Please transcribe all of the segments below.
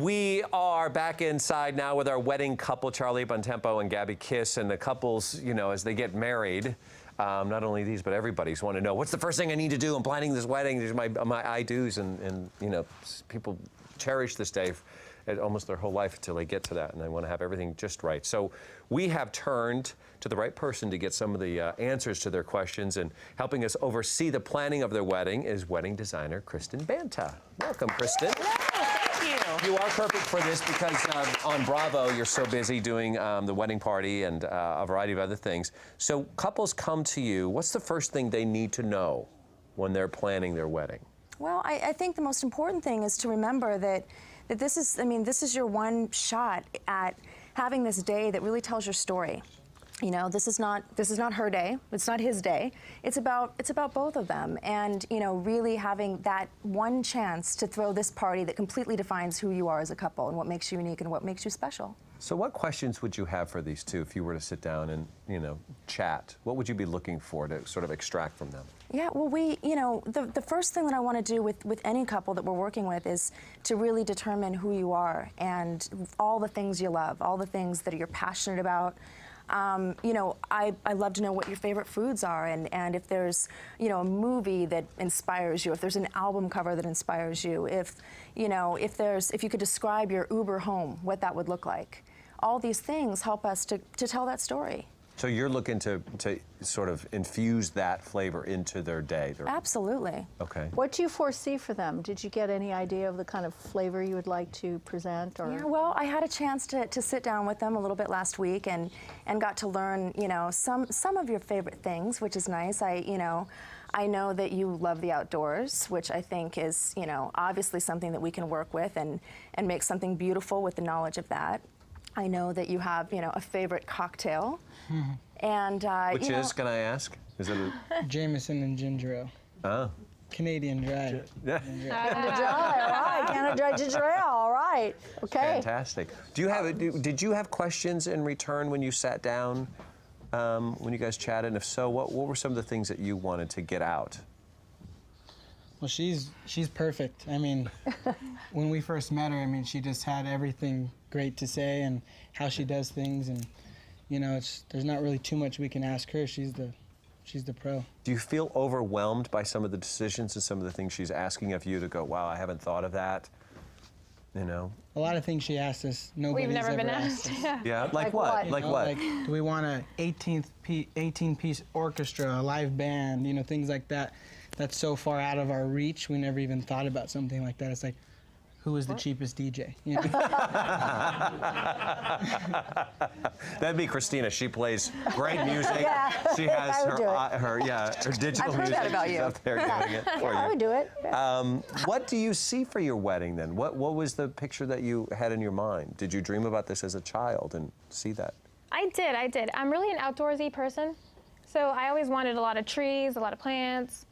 We are back inside now with our wedding couple, Charlie Bontempo and Gabi Kiss, and the couples, you know, as they get married, not only these, but everybody's want to know, what's the first thing I need to do? I'm planning this wedding. These are my I-dos, and you know, people cherish this day almost their whole life until they get to that, and they want to have everything just right. So we have turned to the right person to get some of the answers to their questions, and helping us oversee the planning of their wedding is wedding designer Kristin Banta. Welcome, Kristin. You are perfect for this because on Bravo, you're so busy doing the wedding party and a variety of other things. So couples come to you. What's the first thing they need to know when they're planning their wedding? Well, I think the most important thing is to remember that this is, this is your one shot at having this day that really tells your story. You know, this is not her day. It's not his day. It's about both of them, and you know, really having that one chance to throw this party that completely defines who you are as a couple and what makes you unique and what makes you special. So, what questions would you have for these two if you were to sit down and chat? What would you be looking for to sort of extract from them? Yeah, well, the first thing that I want to do with any couple that we're working with is to really determine who you are and all the things you love, all the things that you're passionate about. I love to know what your favorite foods are, and if there's, a movie that inspires you, if there's an album cover that inspires you, if you could describe your Uber home, what that would look like. All these things help us to tell that story. So you're looking to sort of infuse that flavor into their day. Absolutely. Okay. What do you foresee for them? Did you get any idea of the kind of flavor you would like to present? Or? Yeah, well, I had a chance to sit down with them a little bit last week and got to learn, some of your favorite things, which is nice. I know that you love the outdoors, which I think is, obviously something that we can work with and make something beautiful with the knowledge of that. I know that you have, a favorite cocktail. And, which is, can I ask? Is it Jameson and ginger ale. Oh. Canadian dry. Yeah. Canada Dry, all right. Canada Dry ginger ale, all right. Okay. Fantastic. Did you have questions in return when you sat down, when you guys chatted? And if so, what were some of the things that you wanted to get out? Well, she's perfect. I mean, when we first met her, she just had everything great to say and how she does things, and there's not really too much we can ask her. She's the pro. Do you feel overwhelmed by some of the decisions and some of the things she's asking of you to go, wow, I haven't thought of that? A lot of things she asked us, nobody's We've never ever been asked us. Yeah, like what? Like what? Like, do we want an 18-piece orchestra, a live band, things like that. That's so far out of our reach, we never even thought about something like that. It's like, who is the cheapest DJ? That'd be Christina. She plays great music. Yeah. She has her digital I've heard music. that about She's you. up there doing it for you. I would do it. What do you see for your wedding then? What was the picture that you had in your mind? Did you dream about this as a child and see that? I did. I'm really an outdoorsy person, so I always wanted a lot of trees, a lot of plants.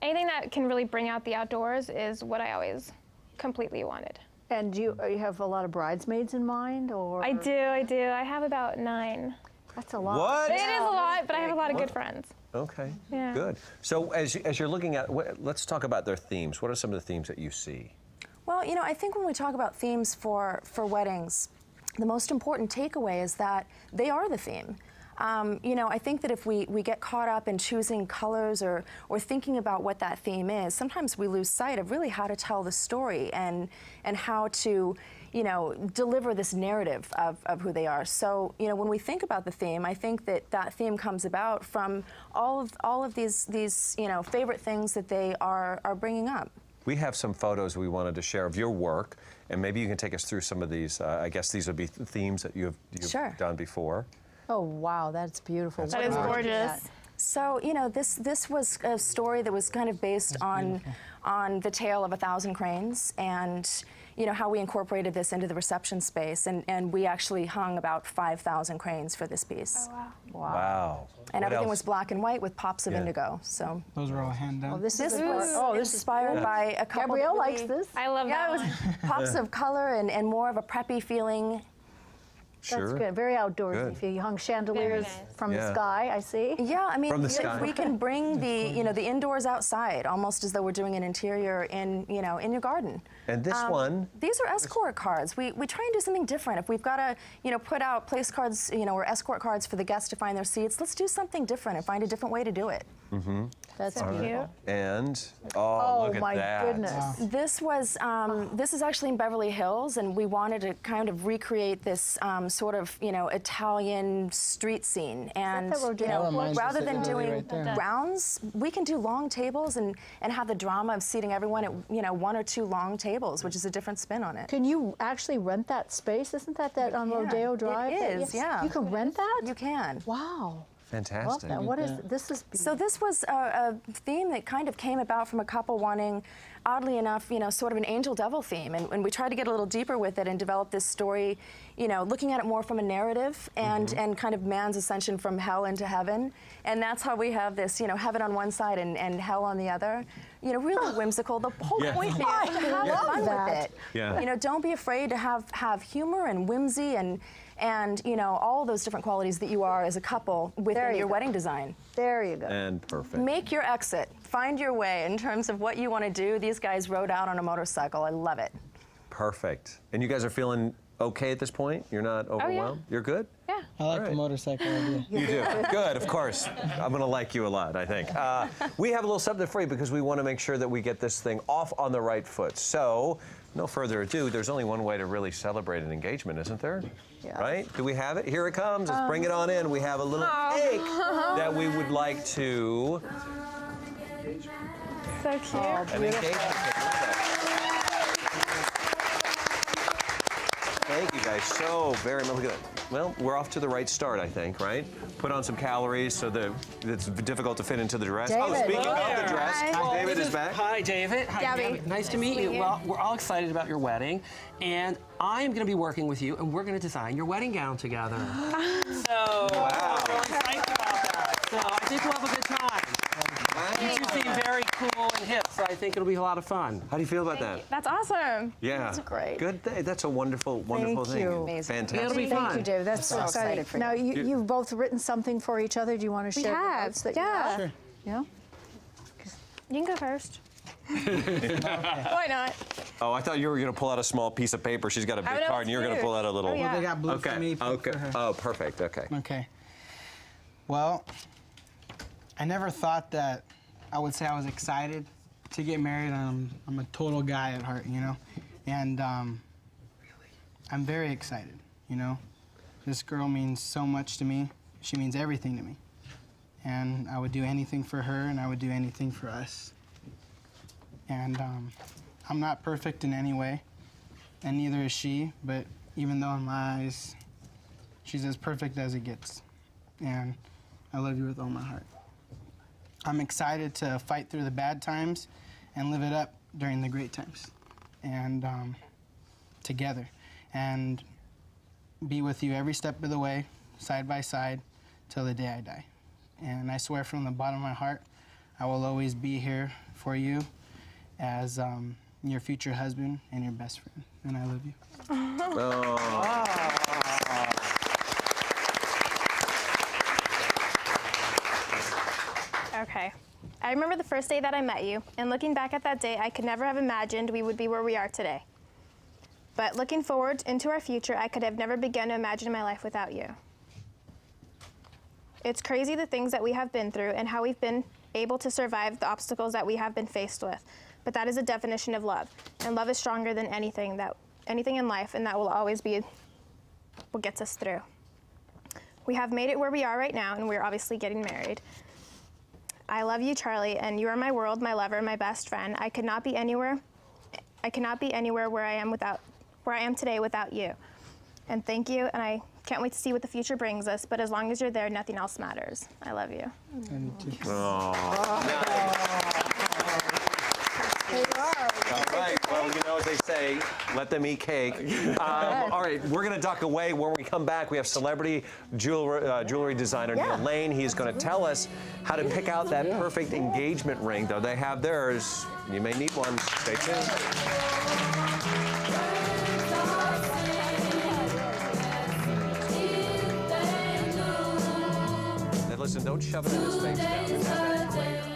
Anything that can really bring out the outdoors is what I always completely wanted. And you have a lot of bridesmaids in mind, or? I do. I have about 9. That's a lot. What? It is a lot, but I have a lot of good friends. Okay, Yeah. good. So as you're looking at, let's talk about their themes. What are some of the themes that you see? Well, I think when we talk about themes for weddings, the most important takeaway is that they are the theme. I think that if we get caught up in choosing colors or thinking about what that theme is, sometimes we lose sight of really how to tell the story and how to, deliver this narrative of who they are. So, when we think about the theme, I think that theme comes about from all of these favorite things that they are bringing up. We have some photos we wanted to share of your work, and maybe you can take us through some of these. I guess these would be themes that you've Sure. done before. Oh, wow, that's beautiful. That is gorgeous. So, this was a story that was kind of based on the tale of 1,000 cranes, and how we incorporated this into the reception space, and we actually hung about 5,000 cranes for this piece. Oh, wow. Wow. And What everything else? was black and white with pops of Yeah. indigo. So Those were all hand done. Oh, this is inspired by a couple. Gabrielle really, likes this. I love Yeah, that it was pops of color and more of a preppy feeling. Sure. That's good. Very outdoorsy. Good. If you hung chandeliers nice. from Yeah. the sky, I see. Yeah, I mean, From the if sky. we can bring the indoors outside, almost as though we're doing an interior in your garden. And this one, These are escort cards. We try and do something different. If we've got to, put out place cards, or escort cards for the guests to find their seats, let's do something different and find a different way to do it. That's So beautiful. cute. and Oh, look at my that. goodness. This is actually in Beverly Hills, and we wanted to kind of recreate this sort of, Italian street scene. And the rodeo? That reminds us rather of than Italy doing right there. rounds, we can do long tables and have the drama of seating everyone at, 1 or 2 long tables, which is a different spin on it. Can you actually rent that space? Isn't that on can. Rodeo Drive? It is, yeah. You can rent that? You can. Wow. Love Fantastic. that. What is this? Is So this was a theme that kind of came about from a couple wanting, oddly enough, sort of an angel devil theme, and we tried to get a little deeper with it and develop this story, looking at it more from a narrative and kind of man's ascension from hell into heaven, and that's how we have this, heaven on one side and hell on the other. Really whimsical. The whole Yeah. point being I have love fun that. with it. Yeah. Don't be afraid to have humor and whimsy and all those different qualities that you are as a couple There within you your go. wedding design. there you go. And perfect. Make your exit. Find your way in terms of what you want to do. These guys rode out on a motorcycle. I love it. Perfect. And you guys are feeling okay at this point? You're not overwhelmed? You're good? Yeah. I like All right. the motorcycle idea. You do. Good, of course. I'm going to like you a lot, I think. We have a little something for you because we want to make sure that we get this thing off on the right foot. So, no further ado, there's only one way to really celebrate an engagement, isn't there? Yeah. Right? Do we have it? Here it comes. Let's bring it on in. We have a little cake that we would like to... So cute. An engagement cake. Look at that. Thank you guys so very much. Look at that. Well, we're off to the right start, I think, right? Put on some calories so that it's difficult to fit into the dress. Oh, David. speaking of the dress, Hi. David is back. Hi, David. Hi, Gabby. Gabby. Nice to meet you. Well, we're all excited about your wedding, and I am going to be working with you, and we're going to design your wedding gown together. So, Wow. we're really psyched about that. So, I think we'll have a good time. You two seem very cool and hip, so I think it'll be a lot of fun. How do you feel about that? That's awesome. Yeah. That's great. Good day. That's a wonderful, wonderful Thank thing. you. Amazing. Fantastic. It'll be Thank fun. you, David. That's so excited excited for you. Now, you've both written something for each other. Do you want to We share the have. notes that you Yeah. have? Sure. Yeah? You can go first. Why not? Oh, I thought you were going to pull out a small piece of paper. She's got a I big know, card, it's and you're going to cute. pull out a little. Oh, yeah. They got blue for me, pink Okay. for her. Oh, perfect. Okay. Okay. Well, I never thought that I would say I was excited to get married. I'm a total guy at heart, and I'm very excited. This girl means so much to me. She means everything to me, and I would do anything for her, and I would do anything for us. And I'm not perfect in any way, and neither is she. But even though in my eyes, she's as perfect as it gets, and I love you with all my heart. I'm excited to fight through the bad times and live it up during the great times, and together, and be with you every step of the way, side by side, till the day I die. And I swear from the bottom of my heart, I will always be here for you as your future husband and your best friend. And I love you. Okay. I remember the first day that I met you, and looking back at that day, I could never have imagined we would be where we are today. But looking forward into our future, I could have never begun to imagine my life without you. It's crazy the things that we have been through and how we've been able to survive the obstacles that we have been faced with. But that is a definition of love, and love is stronger than anything in life, and that will always be what gets us through. We have made it where we are right now, and we're obviously getting married. I love you, Charlie, and you are my world, my lover, my best friend. I could not be anywhere where I am today without you. And thank you, and I can't wait to see what the future brings us, but as long as you're there, nothing else matters. I love you. All right. Well, as they say, let them eat cake. All right. We're going to duck away. When we come back, we have celebrity jewelry designer Neil Lane. He's going to tell us how to pick out that perfect engagement ring. Though they have theirs, you may need one. Stay tuned. Kristen, don't shove it in his face now. This is later.